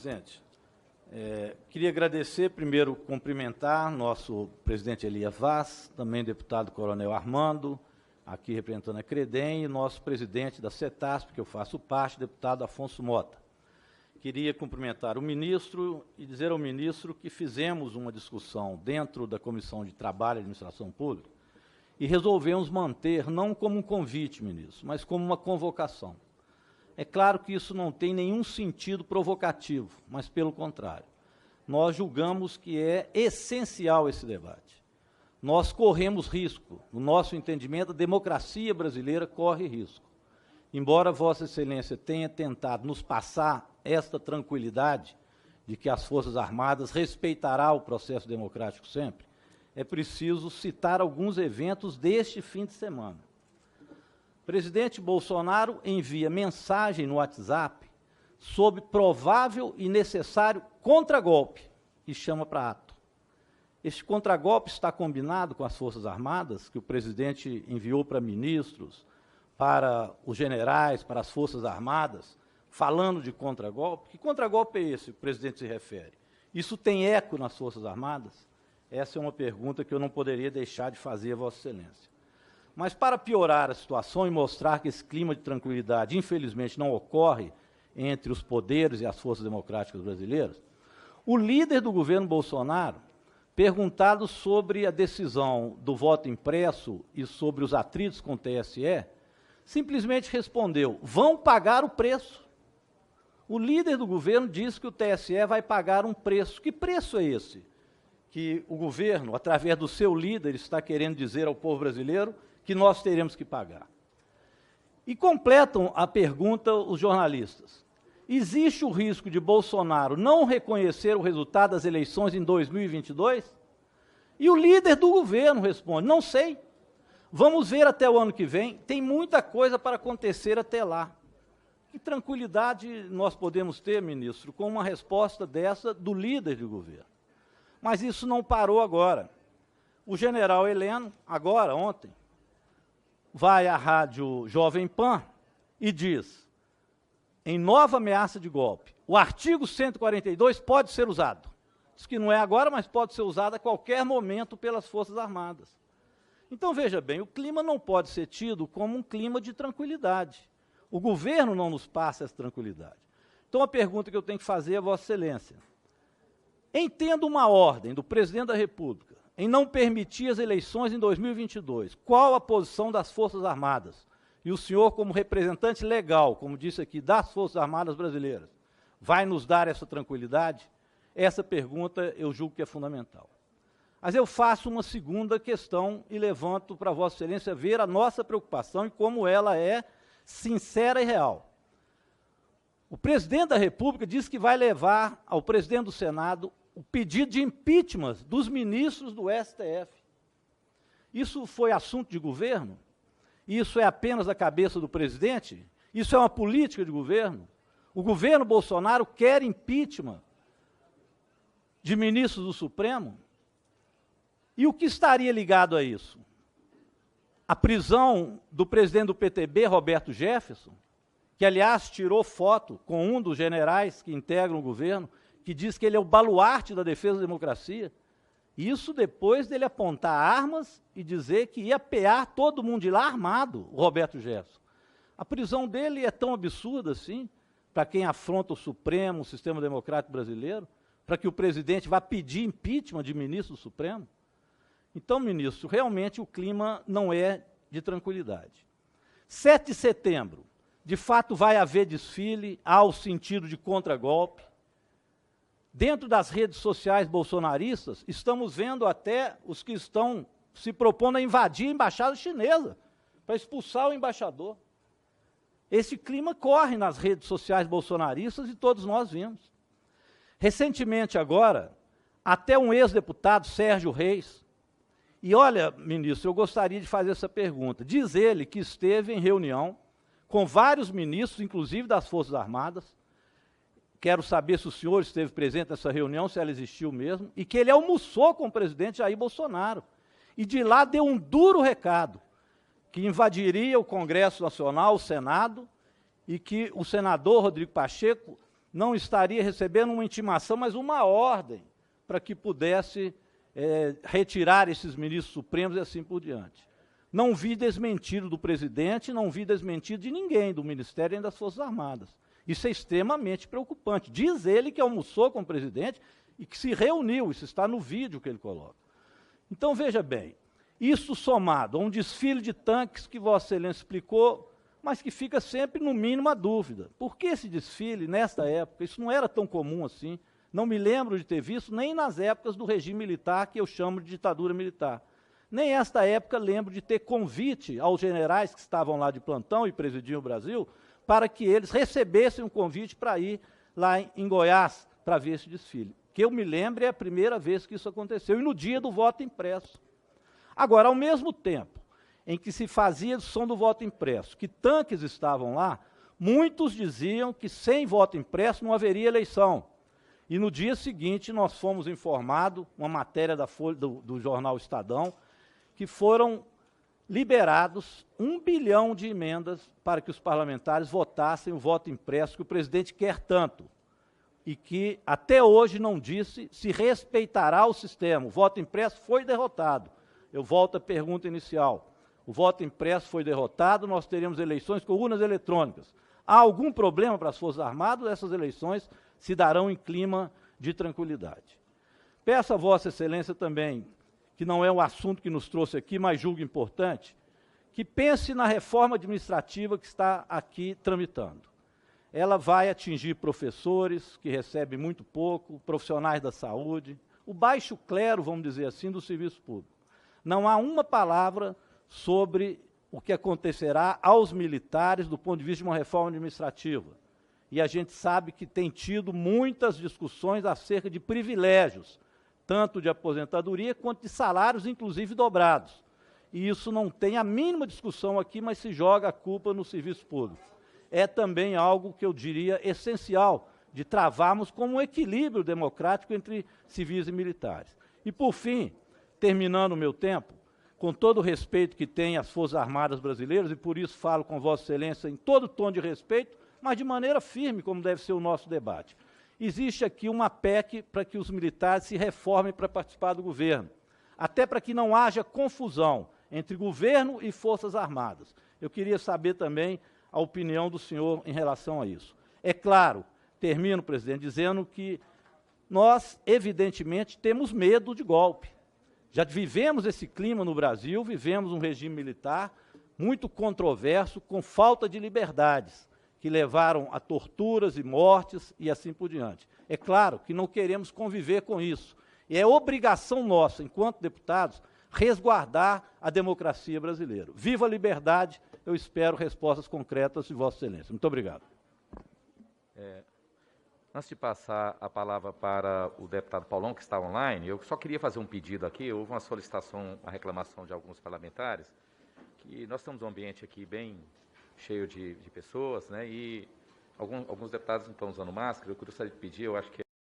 Presidente, queria agradecer, primeiro, cumprimentar nosso presidente Elias Vaz, também deputado Coronel Armando, aqui representando a Credem, e nosso presidente da CETASP, que eu faço parte, deputado Afonso Mota. Queria cumprimentar o ministro e dizer ao ministro que fizemos uma discussão dentro da Comissão de Trabalho e Administração Pública e resolvemos manter, não como um convite, ministro, mas como uma convocação. É claro que isso não tem nenhum sentido provocativo, mas, pelo contrário, nós julgamos que é essencial esse debate. Nós corremos risco, no nosso entendimento, a democracia brasileira corre risco. Embora Vossa Excelência tenha tentado nos passar esta tranquilidade de que as Forças Armadas respeitará o processo democrático sempre, é preciso citar alguns eventos deste fim de semana. O presidente Bolsonaro envia mensagem no WhatsApp sobre provável e necessário contragolpe e chama para ato. Este contragolpe está combinado com as Forças Armadas, que o presidente enviou para ministros, para os generais, para as Forças Armadas, falando de contragolpe. Que contragolpe é esse que o presidente se refere? Isso tem eco nas Forças Armadas? Essa é uma pergunta que eu não poderia deixar de fazer a Vossa Excelência. Mas, para piorar a situação e mostrar que esse clima de tranquilidade, infelizmente, não ocorre entre os poderes e as forças democráticas brasileiras, o líder do governo Bolsonaro, perguntado sobre a decisão do voto impresso e sobre os atritos com o TSE, simplesmente respondeu: vão pagar o preço. O líder do governo disse que o TSE vai pagar um preço. Que preço é esse que o governo, através do seu líder, está querendo dizer ao povo brasileiro que nós teremos que pagar? E completam a pergunta os jornalistas: existe o risco de Bolsonaro não reconhecer o resultado das eleições em 2022? E o líder do governo responde: não sei. Vamos ver até o ano que vem, tem muita coisa para acontecer até lá. Que tranquilidade nós podemos ter, ministro, com uma resposta dessa do líder do governo? Mas isso não parou agora. O general Heleno, agora, ontem, vai à rádio Jovem Pan e diz, em nova ameaça de golpe, o artigo 142 pode ser usado. Diz que não é agora, mas pode ser usado a qualquer momento pelas Forças Armadas. Então, veja bem, o clima não pode ser tido como um clima de tranquilidade. O governo não nos passa essa tranquilidade. Então, a pergunta que eu tenho que fazer a Vossa Excelência: entendo uma ordem do presidente da República em não permitir as eleições em 2022. Qual a posição das Forças Armadas? E o senhor, como representante legal, como disse aqui, das Forças Armadas brasileiras, vai nos dar essa tranquilidade? Essa pergunta eu julgo que é fundamental. Mas eu faço uma segunda questão e levanto para Vossa Excelência ver a nossa preocupação e como ela é sincera e real. O presidente da República disse que vai levar ao presidente do Senado o pedido de impeachment dos ministros do STF. Isso foi assunto de governo? Isso é apenas da cabeça do presidente? Isso é uma política de governo? O governo Bolsonaro quer impeachment de ministros do Supremo? E o que estaria ligado a isso? A prisão do presidente do PTB, Roberto Jefferson, que, aliás, tirou foto com um dos generais que integram o governo, que diz que ele é o baluarte da defesa da democracia. Isso depois dele apontar armas e dizer que ia pear todo mundo de lá armado, o Roberto Jefferson. A prisão dele é tão absurda assim, para quem afronta o Supremo, o sistema democrático brasileiro, para que o presidente vá pedir impeachment de ministro do Supremo? Então, ministro, realmente o clima não é de tranquilidade. 7 de setembro, de fato vai haver desfile, há o sentido de contragolpe. Dentro das redes sociais bolsonaristas, estamos vendo até os que estão se propondo a invadir a embaixada chinesa, para expulsar o embaixador. Esse clima corre nas redes sociais bolsonaristas e todos nós vimos. Recentemente agora, até um ex-deputado, Sérgio Reis, e olha, ministro, eu gostaria de fazer essa pergunta. Diz ele que esteve em reunião com vários ministros, inclusive das Forças Armadas. Quero saber se o senhor esteve presente nessa reunião, se ela existiu mesmo, e que ele almoçou com o presidente Jair Bolsonaro. E de lá deu um duro recado, que invadiria o Congresso Nacional, o Senado, e que o senador Rodrigo Pacheco não estaria recebendo uma intimação, mas uma ordem para que pudesse retirar esses ministros supremos e assim por diante. Não vi desmentido do presidente, não vi desmentido de ninguém do Ministério nem das Forças Armadas. Isso é extremamente preocupante. Diz ele que almoçou com o presidente e que se reuniu, isso está no vídeo que ele coloca. Então, veja bem, isso somado a um desfile de tanques que Vossa Excelência explicou, mas que fica sempre, no mínimo, a dúvida. Por que esse desfile, nesta época? Isso não era tão comum assim. Não me lembro de ter visto, nem nas épocas do regime militar, que eu chamo de ditadura militar. Nem esta época lembro de ter convite aos generais que estavam lá de plantão e presidiam o Brasil, para que eles recebessem um convite para ir lá em Goiás para ver esse desfile. Que eu me lembro, é a primeira vez que isso aconteceu, e no dia do voto impresso. Agora, ao mesmo tempo em que se fazia o som do voto impresso, que tanques estavam lá, muitos diziam que sem voto impresso não haveria eleição. E no dia seguinte nós fomos informados, uma matéria da Folha, do jornal Estadão, que foram liberados 1 bilhão de emendas para que os parlamentares votassem o voto impresso que o presidente quer tanto, e que até hoje não disse se respeitará o sistema. O voto impresso foi derrotado. Eu volto à pergunta inicial. O voto impresso foi derrotado, nós teremos eleições com urnas eletrônicas. Há algum problema para as Forças Armadas? Essas eleições se darão em clima de tranquilidade. Peço a Vossa Excelência também, que não é um assunto que nos trouxe aqui, mas julgo importante, que pense na reforma administrativa que está aqui tramitando. Ela vai atingir professores, que recebem muito pouco, profissionais da saúde, o baixo clero, vamos dizer assim, do serviço público. Não há uma palavra sobre o que acontecerá aos militares do ponto de vista de uma reforma administrativa. E a gente sabe que tem tido muitas discussões acerca de privilégios, tanto de aposentadoria quanto de salários, inclusive dobrados. E isso não tem a mínima discussão aqui, mas se joga a culpa no serviço público. É também algo que eu diria essencial, de travarmos como um equilíbrio democrático entre civis e militares. E, por fim, terminando o meu tempo, com todo o respeito que tem às Forças Armadas brasileiras, e por isso falo com Vossa Excelência em todo tom de respeito, mas de maneira firme, como deve ser o nosso debate. Existe aqui uma PEC para que os militares se reformem para participar do governo, até para que não haja confusão entre governo e Forças Armadas. Eu queria saber também a opinião do senhor em relação a isso. É claro, termino, presidente, dizendo que nós, evidentemente, temos medo de golpe. Já vivemos esse clima no Brasil, vivemos um regime militar muito controverso, com falta de liberdades, que levaram a torturas e mortes e assim por diante. É claro que não queremos conviver com isso. E é obrigação nossa, enquanto deputados, resguardar a democracia brasileira. Viva a liberdade! Eu espero respostas concretas de Vossa Excelência. Muito obrigado. Antes de passar a palavra para o deputado Paulão, que está online, eu só queria fazer um pedido aqui. Houve uma solicitação, uma reclamação de alguns parlamentares, que nós temos um ambiente aqui bem cheio de pessoas, né, e alguns deputados não estão usando máscara. Eu gostaria de pedir, eu acho que